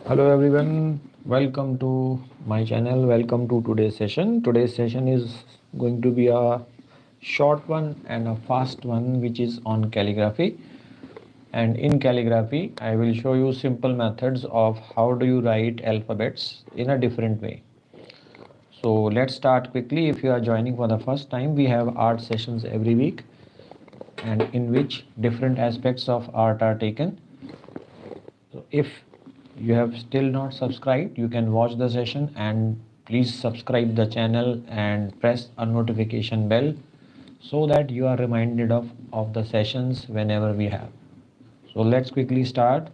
Hello everyone, welcome to my channel. Welcome to today's session. Today's session is going to be a short one and a fast one, which is on calligraphy. And in calligraphy, I will show you simple methods of how do you write alphabets in a different way. So let's start quickly. If you are joining for the first time, we have art sessions every week, and in which different aspects of art are taken. So if you have still not subscribed, you can watch the session, and please subscribe the channel and press a notification bell so that you are reminded of the sessions whenever we have. So let's quickly start.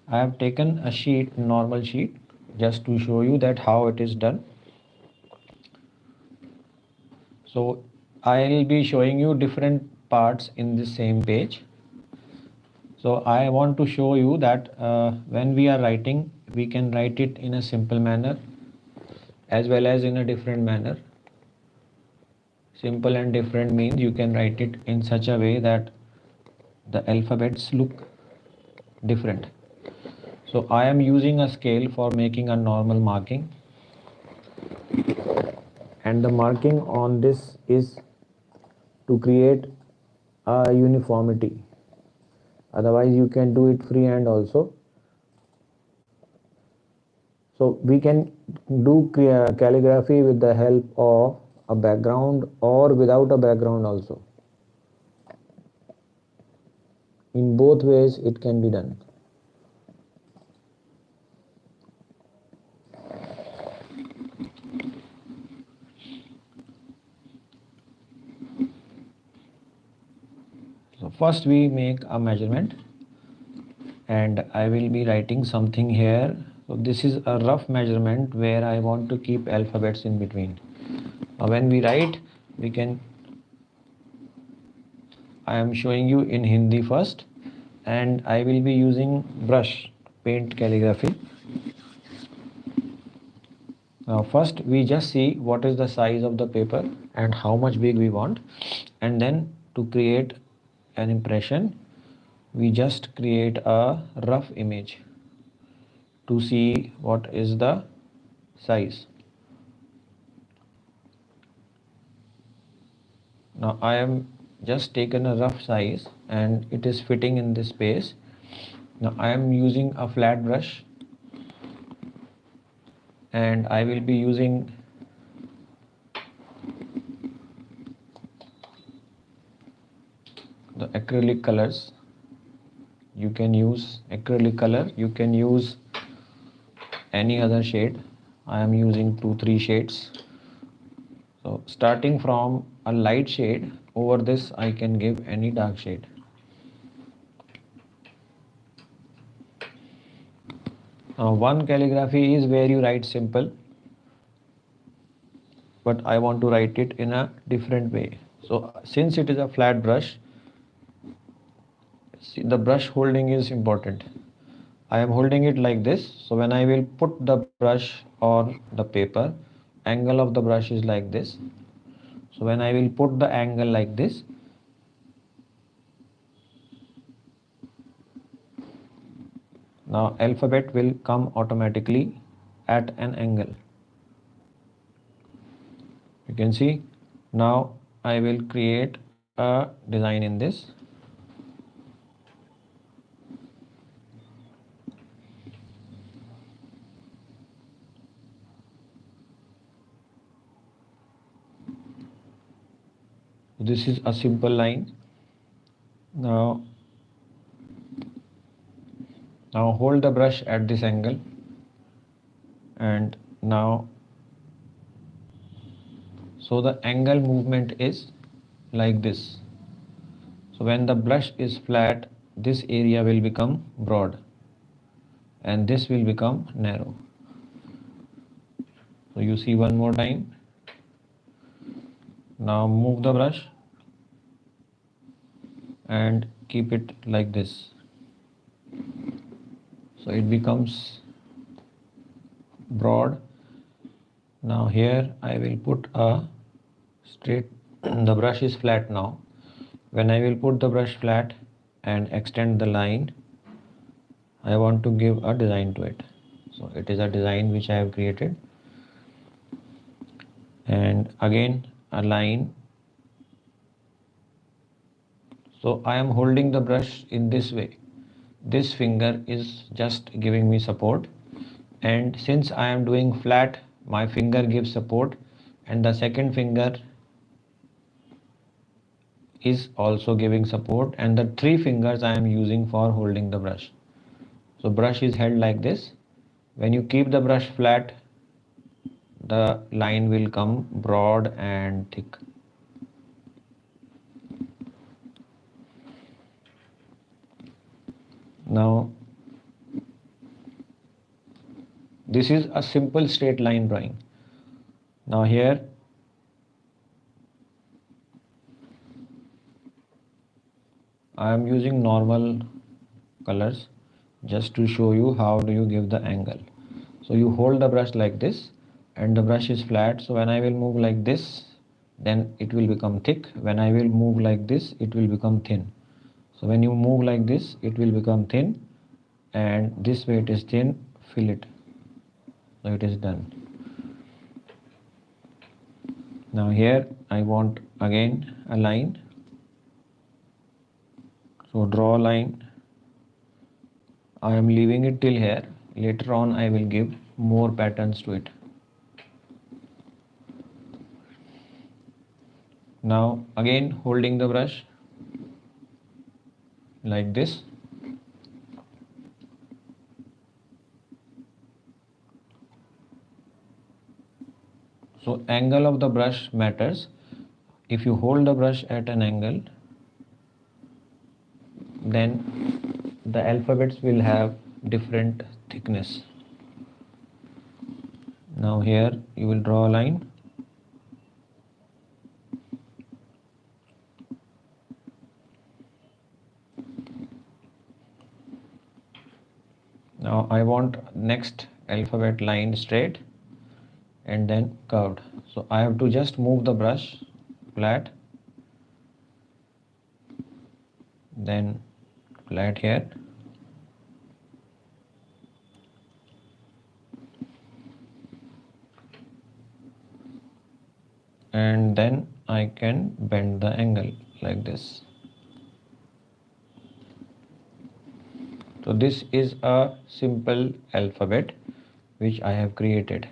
I have taken a sheet, normal sheet, just to show you that how it is done. So I'll be showing you different parts in the same page. So I want to show you that when we are writing, we can write it in a simple manner as well as in a different manner. Simple and different means you can write it in such a way that the alphabets look different. So I am using a scale for making a normal marking, and the marking on this is to create a uniformity. Otherwise you can do it freehand also. So we can do calligraphy with the help of a background or without a background also. In both ways it can be done. So first we make a measurement, and I will be writing something here. So this is a rough measurement where I want to keep alphabets in between. Now when we write, we can, I am showing you in Hindi first, and I will be using brush paint calligraphy. Now first we just see what is the size of the paper and how much big we want, and then to create an impression we just create a rough image to see what is the size. Now I am just taken a rough size and it is fitting in this space. Now I am using a flat brush, and I will be using the acrylic colors. You can use acrylic color, you can use any other shade. I am using 2-3 shades. So starting from a light shade, over this I can give any dark shade. Now one calligraphy is where you write simple, but I want to write it in a different way. So since it is a flat brush, see, the brush holding is important. I am holding it like this. So when I will put the brush on the paper, angle of the brush is like this. So when I will put the angle like this, now alphabet will come automatically at an angle. You can see now I will create a design in this. This is a simple line. Now hold the brush at this angle, and now so the angle movement is like this. So when the brush is flat, this area will become broad and this will become narrow. So you see one more time. Now move the brush and keep it like this. So it becomes broad. Now here I will put a straight, the brush is flat now. When I will put the brush flat and extend the line, I want to give a design to it. So it is a design which I have created, and again a line. So I am holding the brush in this way. This finger is just giving me support, and since I am doing flat, my finger gives support, and the second finger is also giving support, and the three fingers I am using for holding the brush. So brush is held like this. When you keep the brush flat, the line will come broad and thick. Now this is a simple straight line drawing. Now here I am using normal colors just to show you how do you give the angle. So you hold the brush like this, and the brush is flat. So when I will move like this, then it will become thick. When I will move like this, it will become thin. So when you move like this, it will become thin, and this way it is thin. Fill it. So it is done. Now here I want again a line. So draw a line. I am leaving it till here. Later on I will give more patterns to it. Now again holding the brush like this. So angle of the brush matters. If you hold the brush at an angle, then the alphabets will have different thickness. Now here you will draw a line. Now I want next alphabet line straight and then curved. So I have to just move the brush flat, then flat here, and then I can bend the angle like this. So this is a simple alphabet which I have created.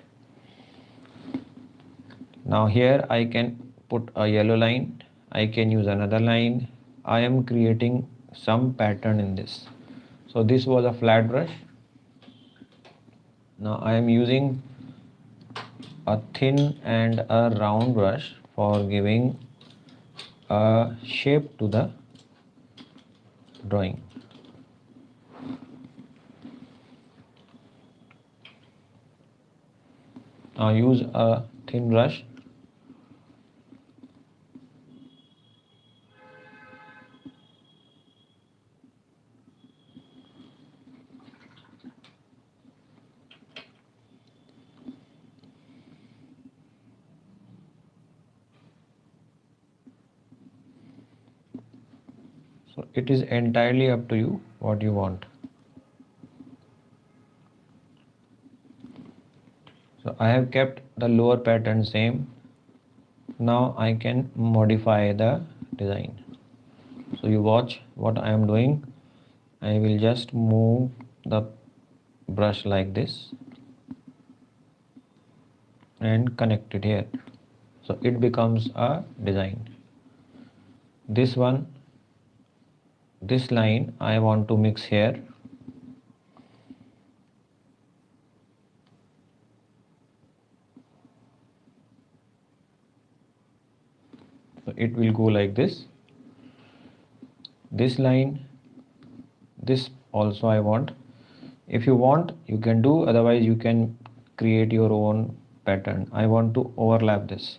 Now here I can put a yellow line, I can use another line. I am creating some pattern in this. So this was a flat brush. Now I am using a thin and a round brush for giving a shape to the drawing. Now use a thin brush. So it is entirely up to you what you want. So I have kept the lower pattern same. Now I can modify the design. So you watch what I am doing. I will just move the brush like this and connect it here. So it becomes a design. This one, this line I want to mix here. So it will go like this. This line, this also I want. If you want, you can do, otherwise you can create your own pattern. I want to overlap this.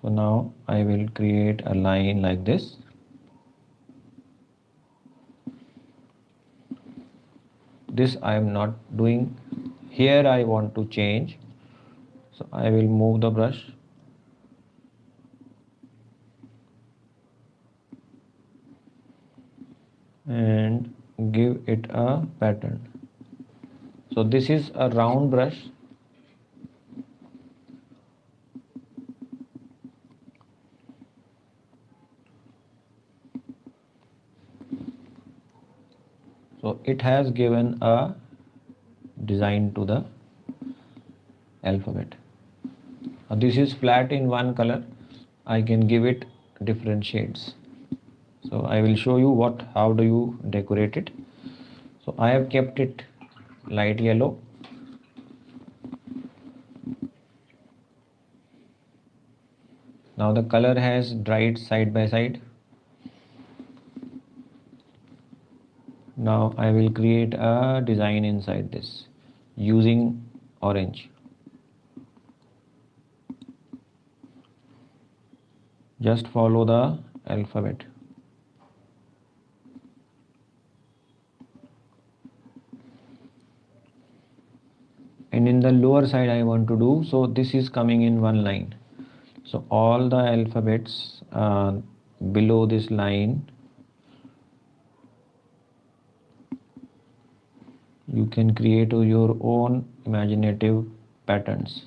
So now I will create a line like this. This I am not doing. Here I want to change. So I will move the brush. And give it a pattern. So this is a round brush. So it has given a design to the alphabet. Now this is flat in one color. I can give it different shades. So I will show you how do you decorate it. So I have kept it light yellow. Now the color has dried side by side. Now I will create a design inside this using orange. Just follow the alphabet. And in the lower side I want to do, so this is coming in one line. So all the alphabets below this line, you can create your own imaginative patterns.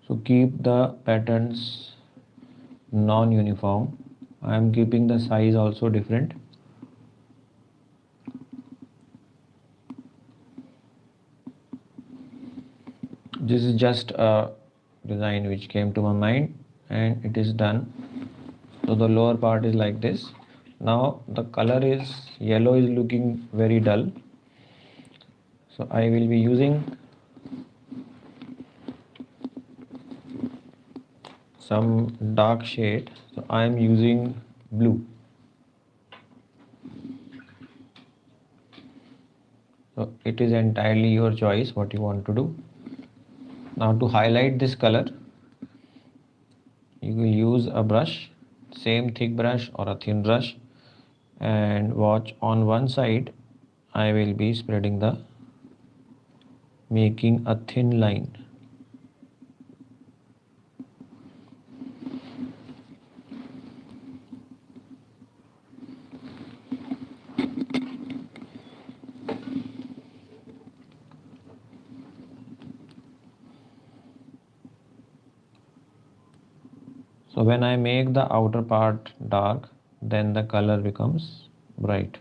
So keep the patterns non-uniform. I am keeping the size also different. This is just a design which came to my mind and it is done. So the lower part is like this. Now the color is yellow, is looking very dull. So I will be using some dark shade. So I am using blue. So it is entirely your choice what you want to do. Now to highlight this color, you will use a brush, same thick brush or a thin brush, and watch on one side I will be making a thin line. So when I make the outer part dark, then the color becomes bright.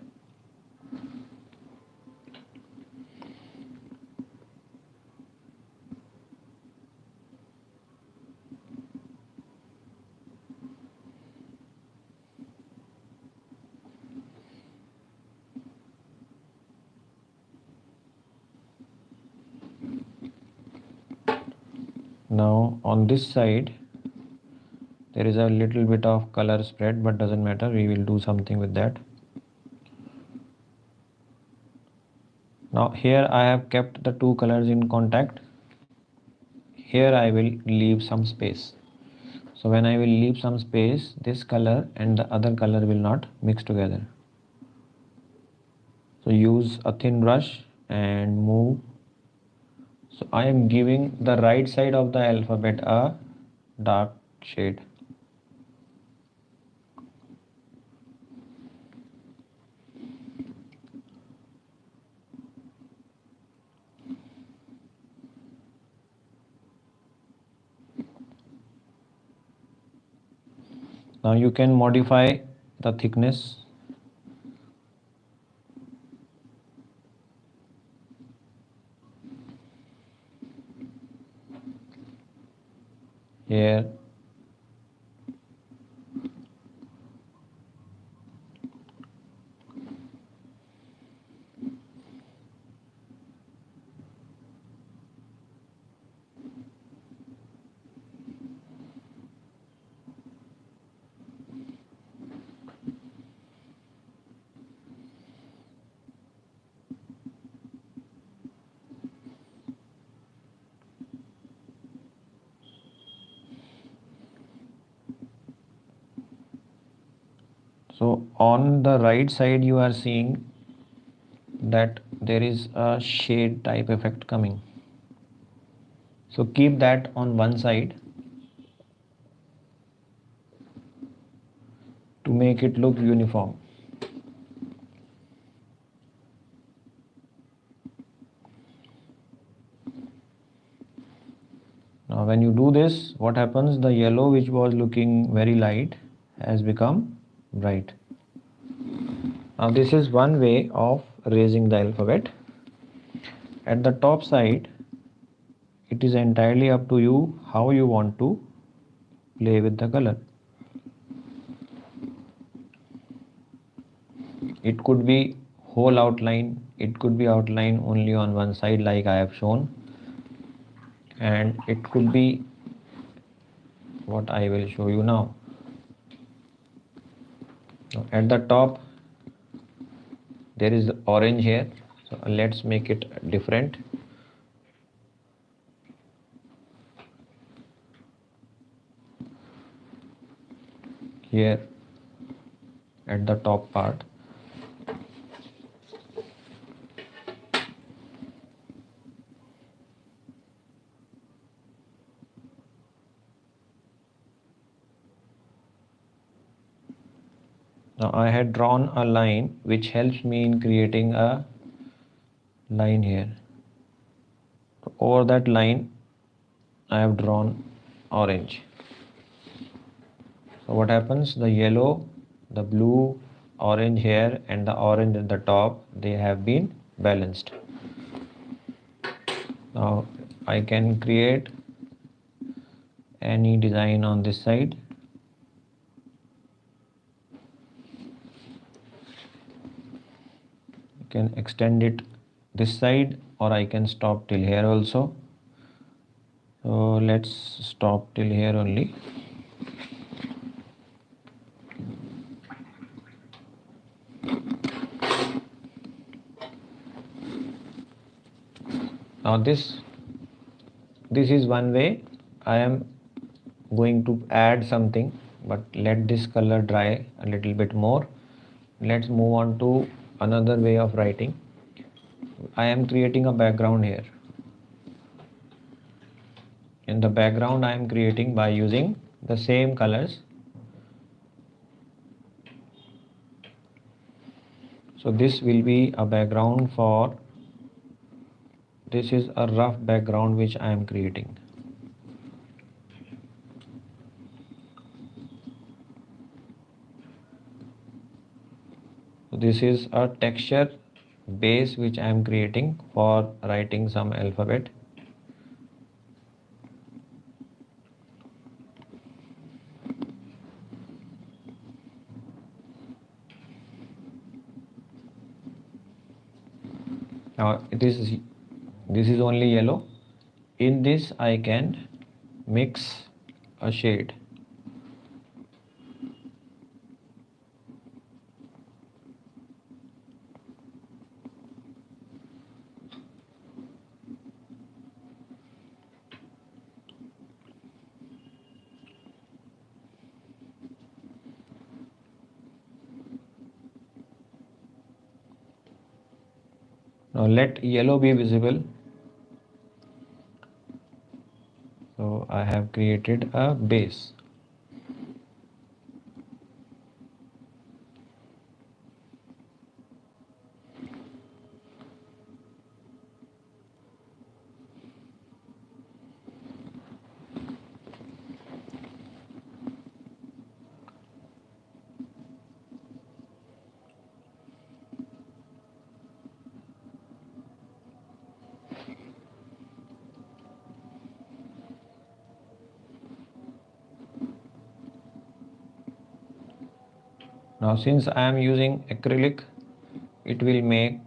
Now on this side there is a little bit of color spread, but doesn't matter, we will do something with that. Now here I have kept the two colors in contact. Here I will leave some space. So when I will leave some space, this color and the other color will not mix together. So use a thin brush and move. So I am giving the right side of the alphabet a dark shade. Now you can modify the thickness. Here so on the right side you are seeing that there is a shade type effect coming. So keep that on one side to make it look uniform. Now when you do this, what happens? The yellow which was looking very light has become bright. Now this is one way of raising the alphabet. At the top side, it is entirely up to you how you want to play with the color. It could be whole outline, it could be outline only on one side like I have shown, and it could be what I will show you now. At the top there is orange here, so let's make it different. Here at the top part, now I had drawn a line which helps me in creating a line here. Over that line I have drawn orange. So what happens? The yellow, the blue, orange here and the orange at the top, they have been balanced. Now I can create any design on this side. You can extend it this side or I can stop till here also. So let's stop till here only. Now this is one way. I am going to add something, but let this color dry a little bit more. Let's move on to another way of writing. I am creating a background here. In the background I am creating by using the same colors. So this will be a background for, this is a rough background which I am creating. So this is a texture base which I am creating for writing some alphabet. Now this is only yellow. In this I can mix a shade. Now let yellow be visible. So I have created a base. Now since I am using acrylic, it will make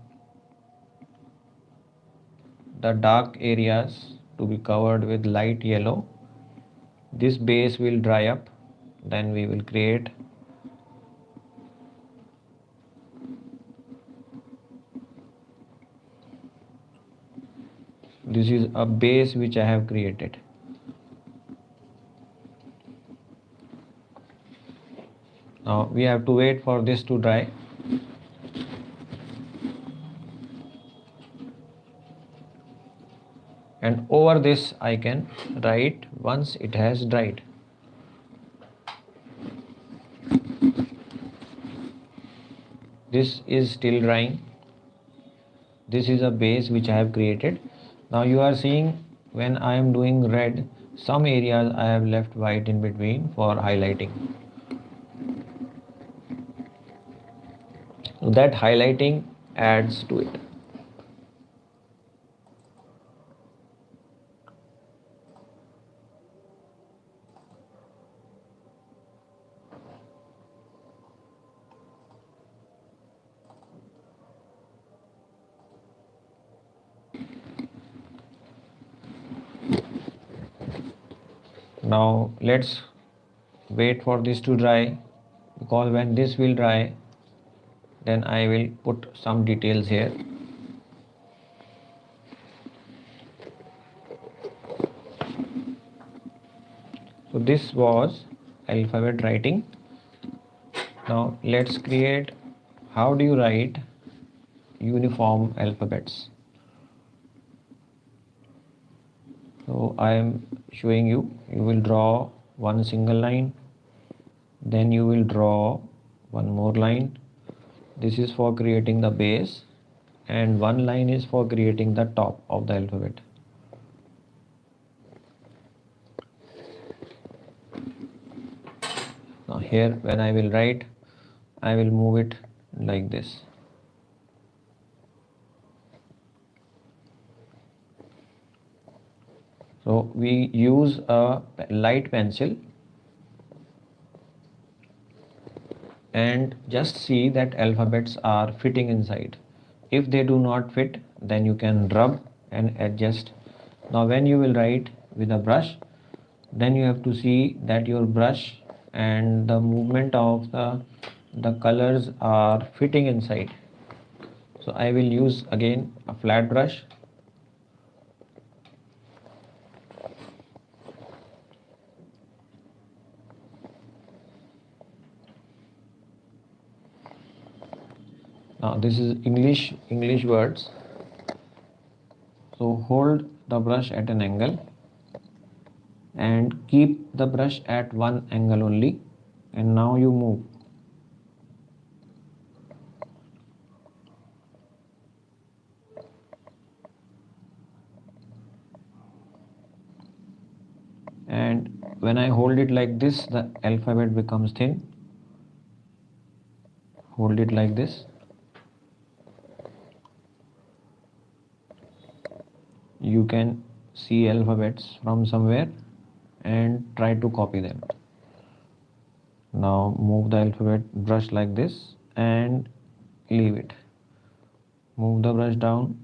the dark areas to be covered with light yellow. This base will dry up, then we will create this is a base which I have created. Now we have to wait for this to dry. and over this I can write once it has dried. This is still drying. This is a base which I have created. Now you are seeing when I am doing red, some areas I have left white in between for highlighting. So that highlighting adds to it. Now let's wait for this to dry, because when this will dry, then I will put some details here. So this was alphabet writing. Now let's create how do you write uniform alphabets. So I am showing you, you will draw one single line, then you will draw one more line. This is for creating the base, and one line is for creating the top of the alphabet. Now here when I will write, I will move it like this. So we use a light pencil and just see that alphabets are fitting inside. If they do not fit, then you can rub and adjust. Now when you will write with a brush, then you have to see that your brush and the movement of the colors are fitting inside. So I will use again a flat brush. Now this is English words. So hold the brush at an angle and keep the brush at one angle only, and now you move. And when I hold it like this, the alphabet becomes thin. Hold it like this. You can see alphabets from somewhere and try to copy them. Now move the alphabet brush like this and leave it. Move the brush down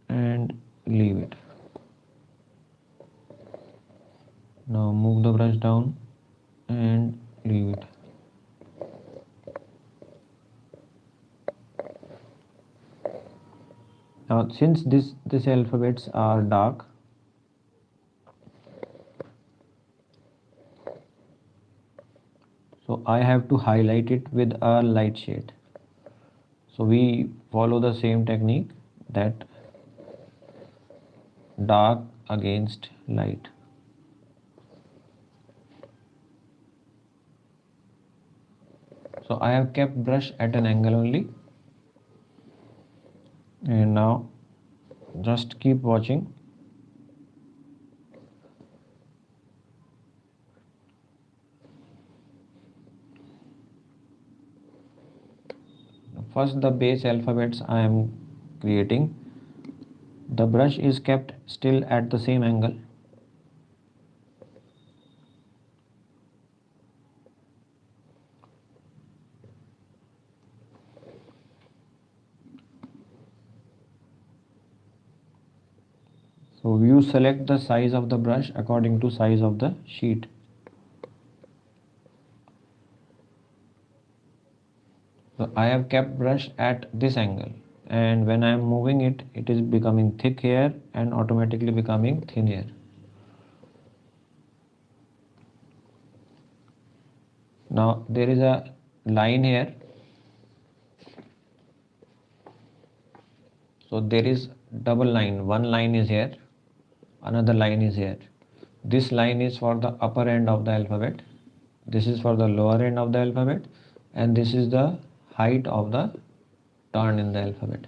and leave it. Now move the brush down and leave it. Now since these alphabets are dark, so I have to highlight it with a light shade. So we follow the same technique, that dark against light. So I have kept brush at an angle only, and now just keep watching. First the base alphabets I am creating. The brush is kept still at the same angle. So you select the size of the brush according to size of the sheet. So I have kept brush at this angle, and when I am moving it, it is becoming thick here and automatically becoming thin here. Now there is a line here. So there is double line. One line is here another line is here. This line is for the upper end of the alphabet, this is for the lower end of the alphabet, and this is the height of the turn in the alphabet.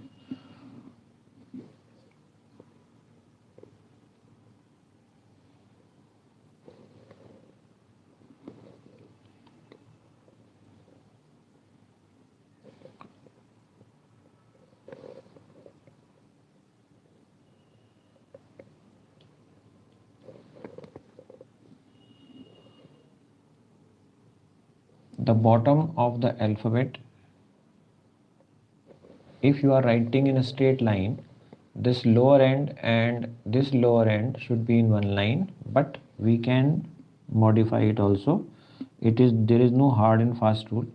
The bottom of the alphabet, if you are writing in a straight line, this lower end and this lower end should be in one line, but we can modify it also. There is no hard and fast rule.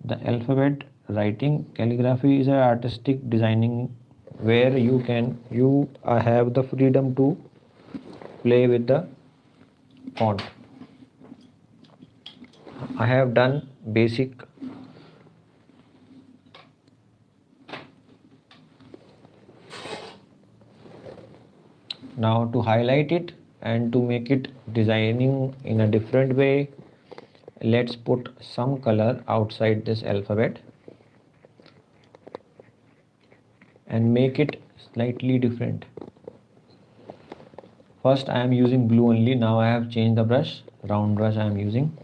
The alphabet writing calligraphy is an artistic designing where you have the freedom to play with the font. I have done basic. Now to highlight it and to make it designing in a different way, let's put some color outside this alphabet and make it slightly different. First I am using blue only. Now I have changed the brush, round brush I am using.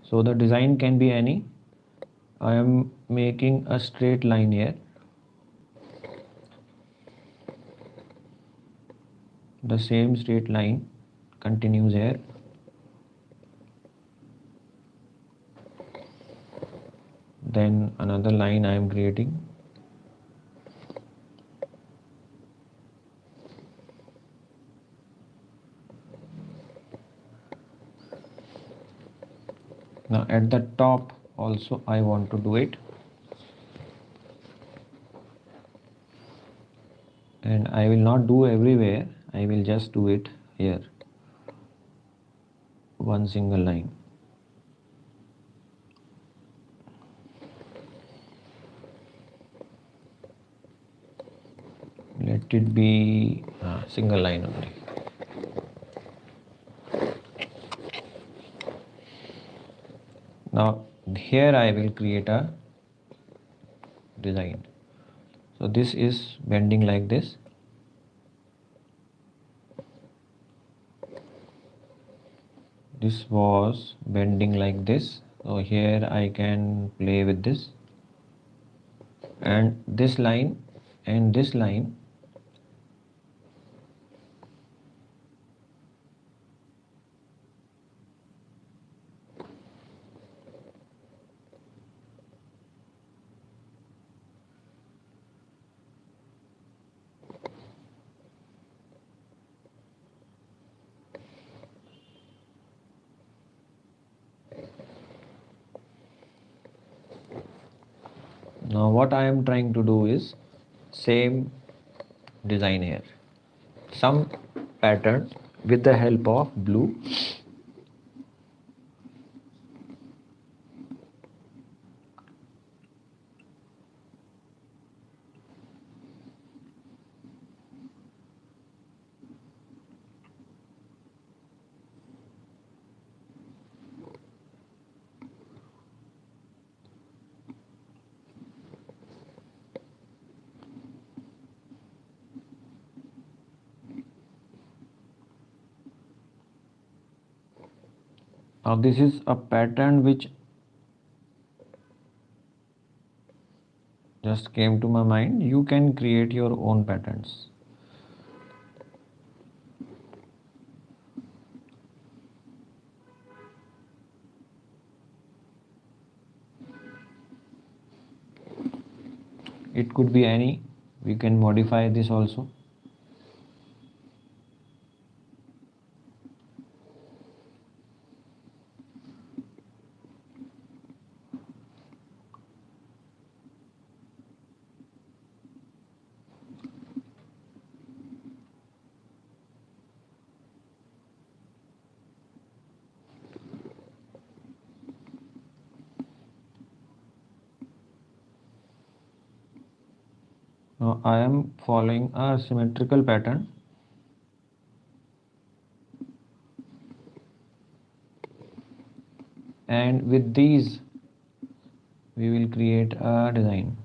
So the design can be any. I am making a straight line here. The same straight line continues here. Then another line I am creating. Now at the top also I want to do it, and I will not do everywhere, I will just do it here, one single line. Let it be a single line only. Now here I will create a design. So this is bending like this. This was bending like this. So here I can play with this, and this line and this line now what I am trying to do is same design here, some pattern with the help of blue. Now this is a pattern which just came to my mind. You can create your own patterns. It could be any. We can modify this also. Now I am following a symmetrical pattern, and with these we will create a design.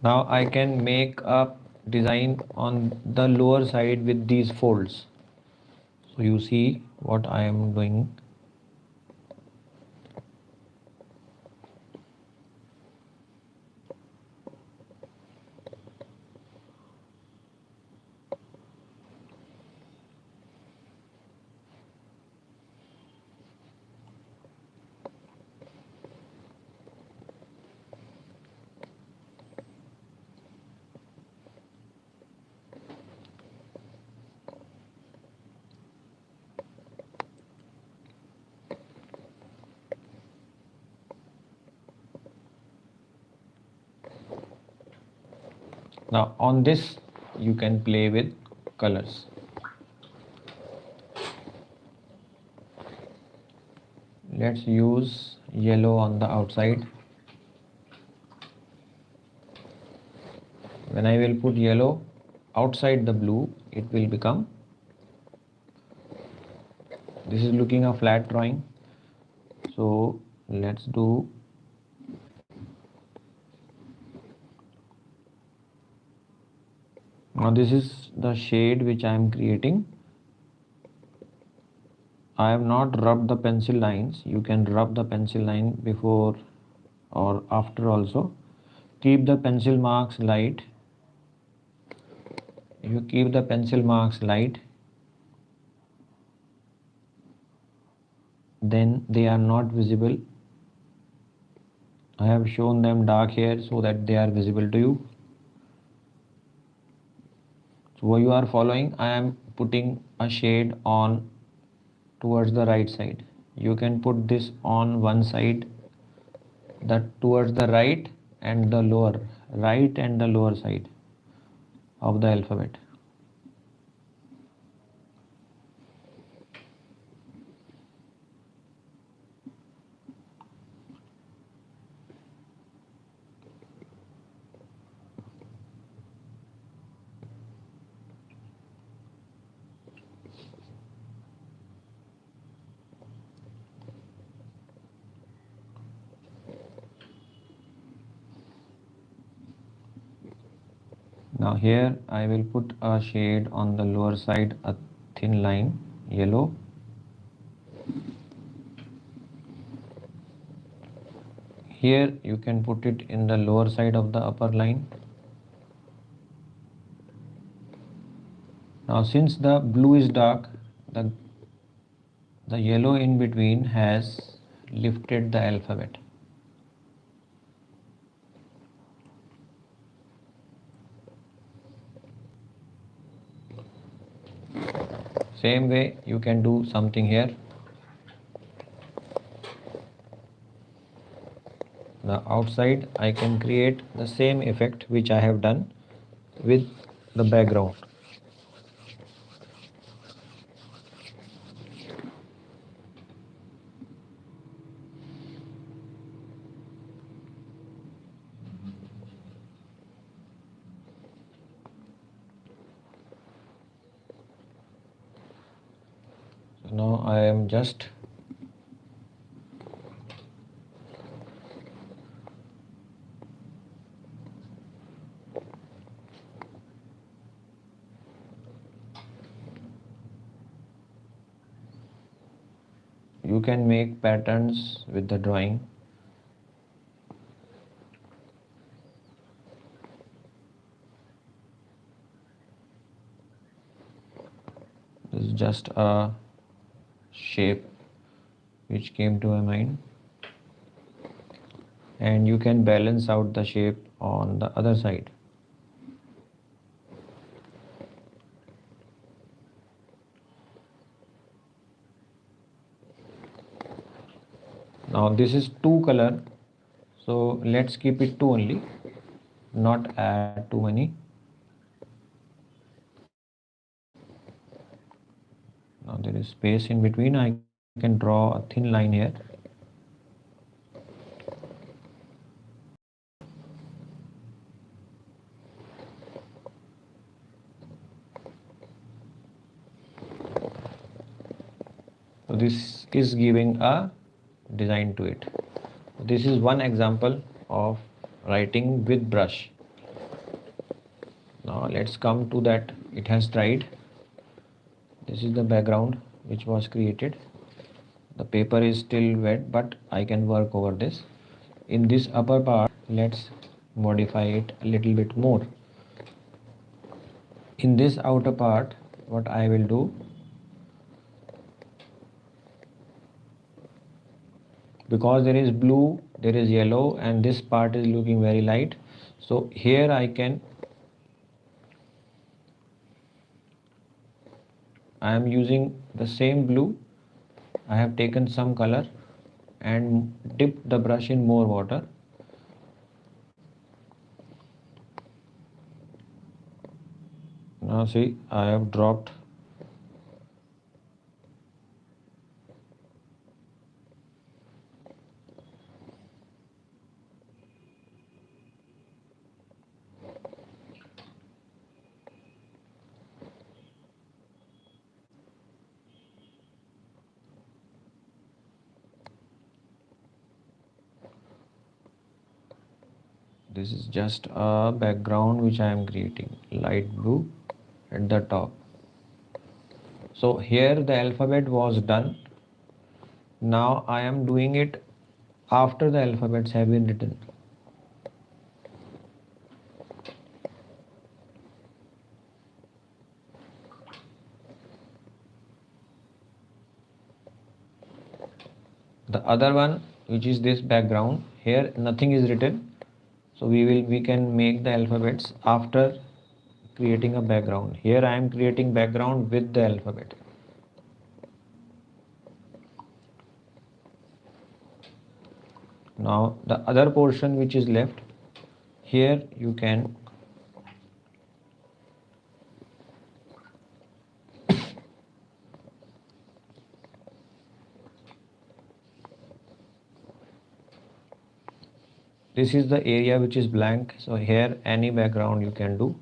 Now I can make a design on the lower side with these folds. So you see what I am doing. Now on this you can play with colors. Let's use yellow on the outside. When I will put yellow outside the blue, it will become, this is looking a flat drawing. So let's do, now this is the shade which I am creating. I have not rubbed the pencil lines. You can rub the pencil line before or after also. Keep the pencil marks light. If you keep the pencil marks light, then they are not visible. I have shown them dark here so that they are visible to you. So what you are following, I am putting a shade on towards the right side. You can put this on one side, that towards the right and the lower, right and the lower side of the alphabet. Now here I will put a shade on the lower side, a thin line, yellow. Here you can put it in the lower side of the upper line. Now since the blue is dark, the yellow in between has lifted the alphabet. Same way you can do something here. The outside I can create the same effect which I have done with the background. So now I am just you can make patterns with the drawing. This is just a shape which came to my mind, and you can balance out the shape on the other side. Now this is two color, so let's keep it two only, not add too many. Now there is space in between, I can draw a thin line here. So this is giving a design to it. This is one example of writing with brush. Now let's come to that it has dried. This is the background which was created. The paper is still wet, but I can work over this. In this upper part, let's modify it a little bit more. In this outer part, what I will do, because there is blue, there is yellow, and this part is looking very light, so here I am using the same blue. I have taken some color and dipped the brush in more water. Now see, I have dropped this is just a background which I am creating, light blue at the top. So here the alphabet was done. Now I am doing it after the alphabets have been written. The other one, which is this background, here nothing is written, so we can make the alphabets after creating a background. Here I am creating background with the alphabet. Now the other portion which is left, here you can this is the area which is blank, so here any background you can do.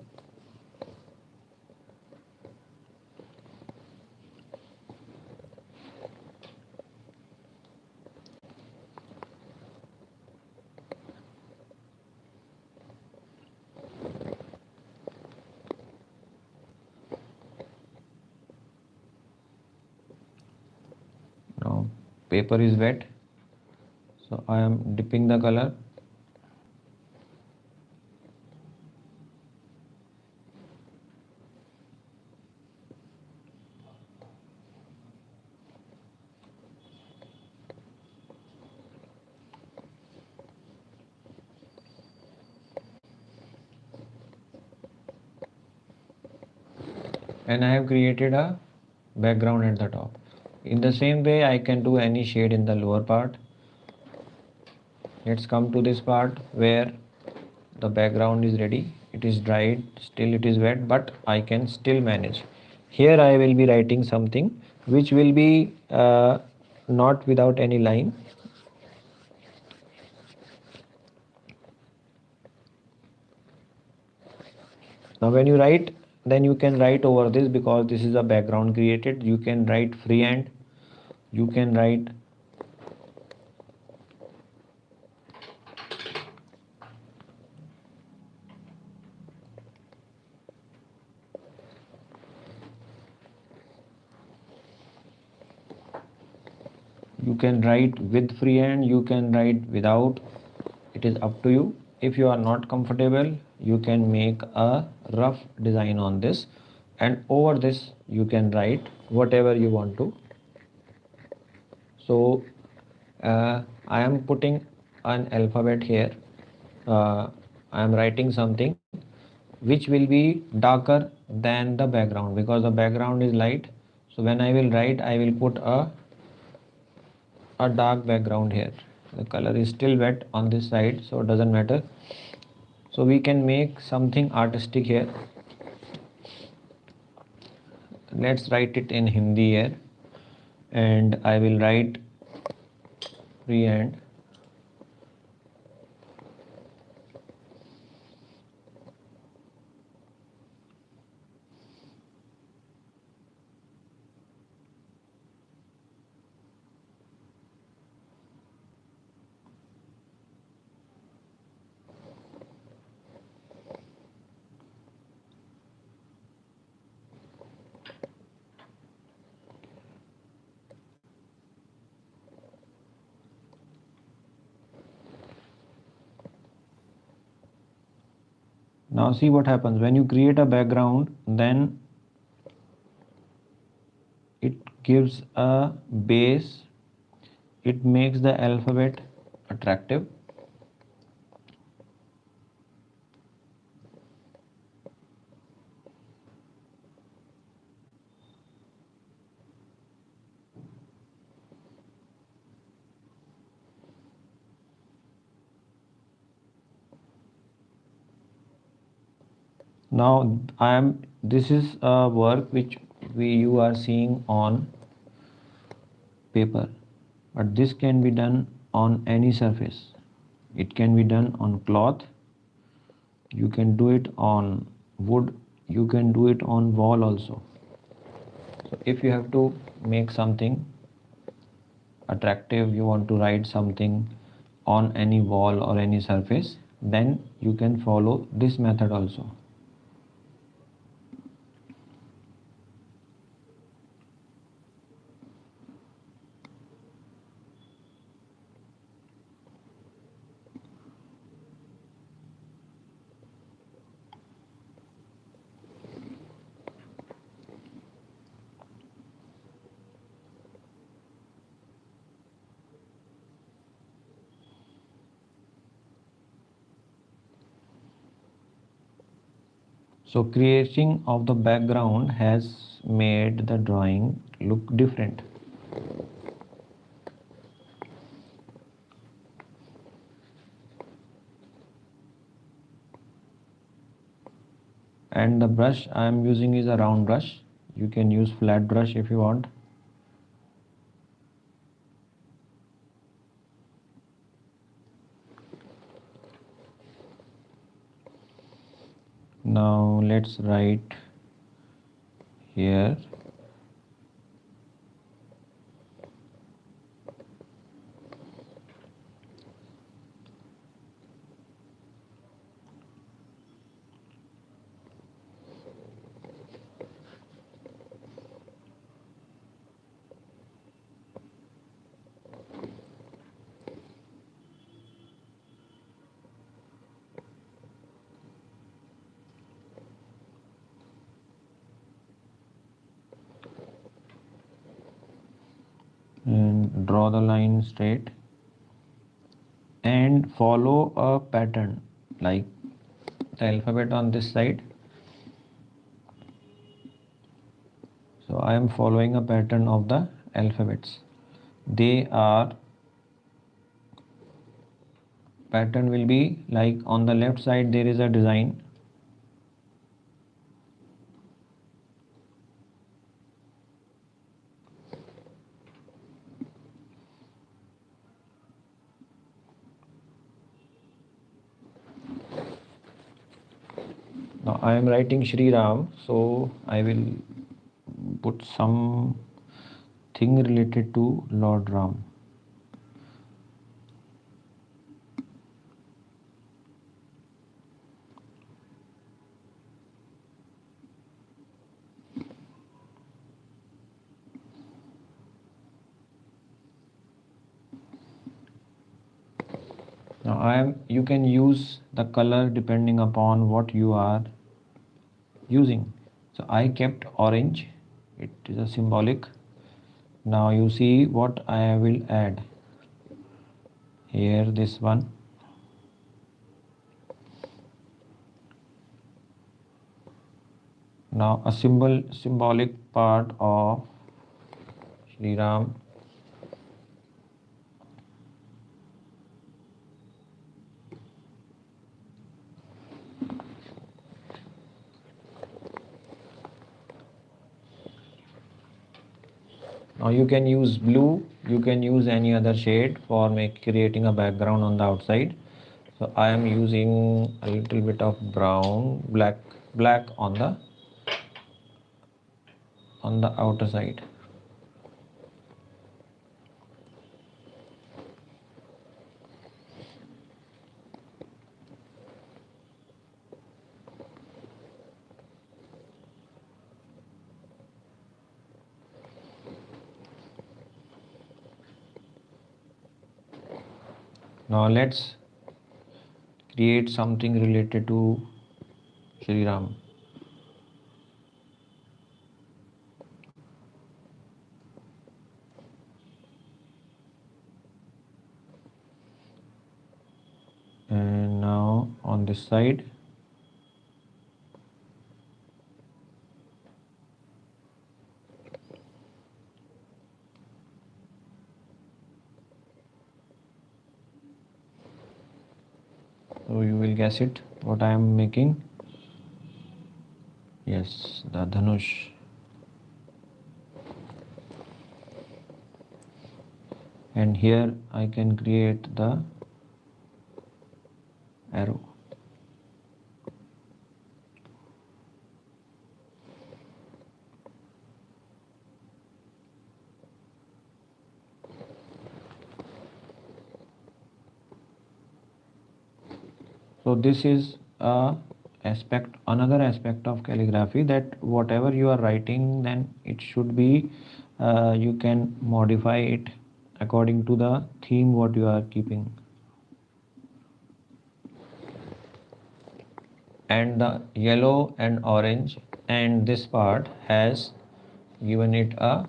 Now paper is wet, so I am dipping the color. And I have created a background at the top. In the same way I can do any shade in the lower part. Let's come to this part where the background is ready. It is dried, still it is wet, but I can still manage. Here I will be writing something which will be not without any line. Now when you write, then you can write over this, because this is a background created. You can write freehand, you can write with freehand, you can write without. It is up to you. If you are not comfortable, you can make a rough design on this, and over this you can write whatever you want to. So I am putting an alphabet here. I am writing something which will be darker than the background, because the background is light. So when I will write, I will put a a dark background here. The color is still wet on this side, so it doesn't matter. So we can make something artistic here. Let's write it in Hindi here, and I will write freehand. Now see what happens when you create a background, then it gives a base, it makes the alphabet attractive. Now this is a work which you are seeing on paper, but this can be done on any surface. It can be done on cloth, you can do it on wood, you can do it on wall also. So if you have to make something attractive, you want to write something on any wall or any surface, then you can follow this method also. So creating of the background has made the drawing look different. And the brush I am using is a round brush. You can use flat brush if you want. Now let's write here. And draw the line straight and follow a pattern like the alphabet on this side. So I am following a pattern of the alphabets. They are, pattern will be like on the left side there is a design. Now I am writing Shri Ram, so I will put some thing related to Lord Ram. Now you can use the color depending upon what you are using. So I kept orange, it is a symbolic. Now you see what I will add here, this one. Now a symbolic part of Shri Ram. Now you can use blue, you can use any other shade for creating a background on the outside. So I am using a little bit of brown, black on the outer side. Now let's create something related to Shri Ram. And now on this side, so you will guess it what I am making. Yes, the Dhanush. And here I can create the arrow. So this is another aspect of calligraphy, that whatever you are writing, then it should be you can modify it according to the theme what you are keeping. And the yellow and orange and this part has given it a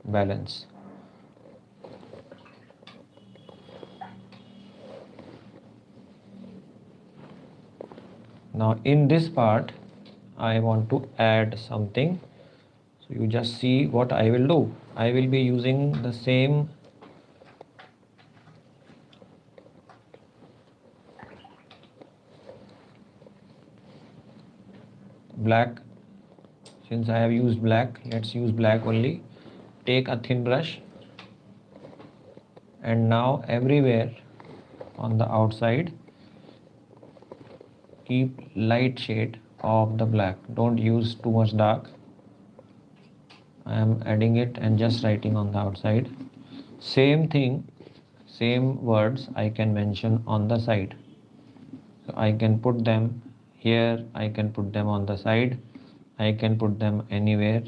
balance. Now in this part I want to add something, so you just see what I will do. I will be using the same black. Since I have used black, let's use black only. Take a thin brush and now everywhere on the outside keep light shade of the black. Don't use too much dark. I am adding it and just writing on the outside. Same thing, same words I can mention on the side. So I can put them here, I can put them on the side, I can put them anywhere.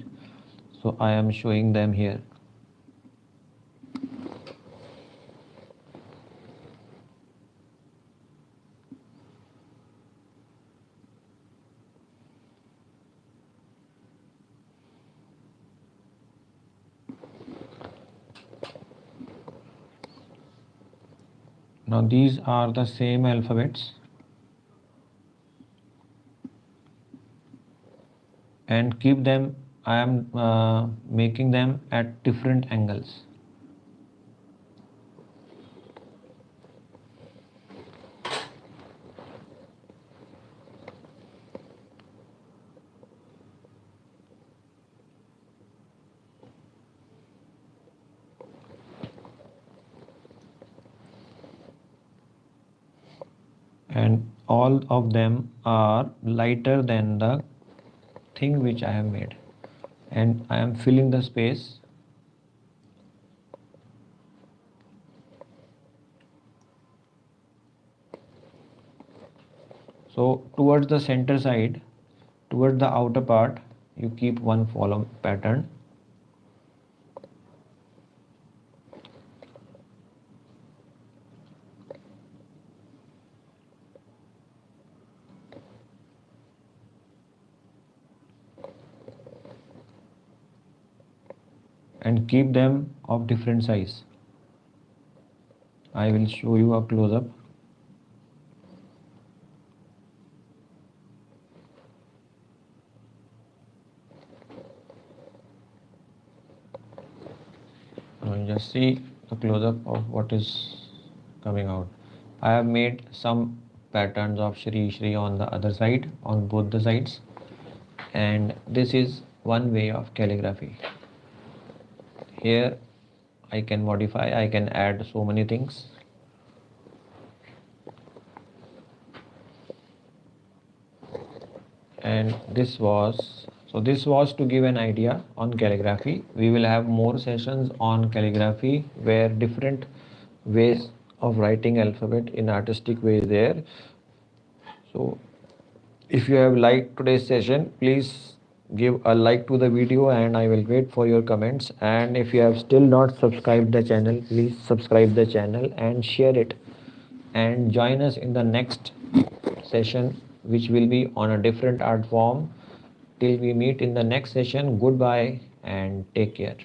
So I am showing them here. Now these are the same alphabets and keep them, I am making them at different angles. And all of them are lighter than the thing which I have made, and I am filling the space. So towards the center side, towards the outer part, you keep one column pattern. And keep them of different size. I will show you a close-up. Now just see the close-up of what is coming out. I have made some patterns of Shri on the other side, on both the sides, and this is one way of calligraphy. Here I can modify, I can add so many things. And this was to give an idea on calligraphy. We will have more sessions on calligraphy where different ways of writing alphabet in artistic way there. So if you have liked today's session, please give a like to the video and I will wait for your comments. And if you have still not subscribed the channel, please subscribe the channel and share it, and join us in the next session, which will be on a different art form. Till we meet in the next session, goodbye and take care.